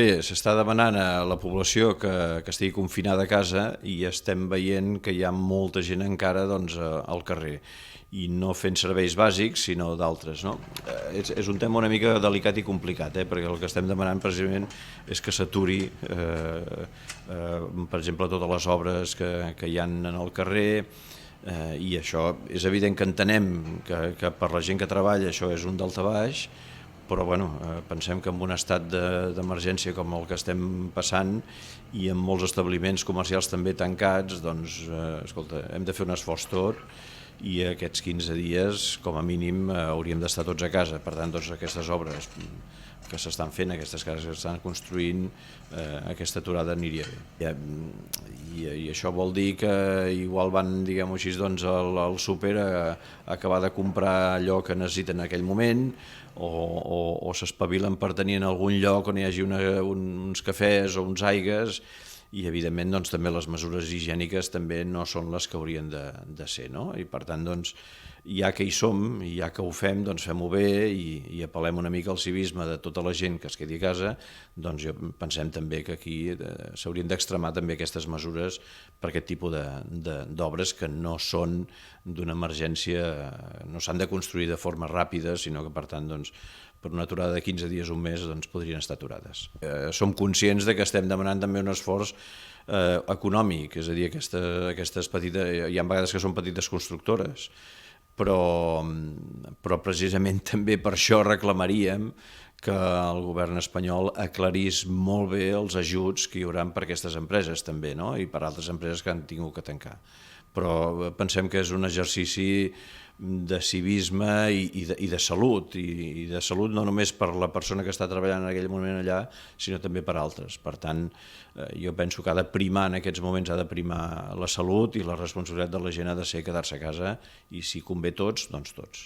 Bé, s'està demanant a la població que estigui confinada a casa i estem veient que hi ha molta gent encara al carrer i no fent serveis bàsics, sinó d'altres. No? És un tema una mica delicat i complicat, perquè el que estem demanant precisament és que s'aturi, per exemple, totes les obres que hi ha en el carrer, i això és evident que entenem que per la gent que treballa això és un daltabaix, però pensem que en un estat d'emergència com el que estem passant i amb molts establiments comercials també tancats, escolta, hem de fer un esforç tot i aquests 15 dies, com a mínim, hauríem d'estar tots a casa. Per tant, aquestes obres que s'estan fent, aquestes cases que s'estan construint, aquesta aturada aniria bé. I això vol dir que igual van, diguem-ho així, al súper a acabar de comprar allò que necessiten en aquell moment o s'espavilen per tenir en algun lloc on hi hagi uns cafès o uns aigues i, evidentment, també les mesures higièniques també no són les que haurien de ser, no? I, per tant, ja que hi som i ja que ho fem, fem-ho bé i apel·lem una mica al civisme de tota la gent que es quedi a casa, pensem també que aquí s'haurien d'extremar també aquestes mesures per aquest tipus d'obres que no són d'una emergència, no s'han de construir de forma ràpida, sinó que, per tant, per una aturada de 15 dies o un mes podrien estar aturades. Som conscients que estem demanant també un esforç econòmic, és a dir, aquestes petites, hi ha vegades que són petites constructores, però precisament també per això reclamaríem que el govern espanyol aclarís molt bé els ajuts que hi haurà per aquestes empreses també, no? I per altres empreses que han tingut que tancar. Però pensem que és un exercici de civisme i de salut, i de salut no només per la persona que està treballant en aquell moment allà, sinó també per altres. Per tant, jo penso que ha de primar en aquests moments, ha de primar la salut, i la responsabilitat de la gent ha de ser quedar-se a casa, i si convé tots, doncs tots.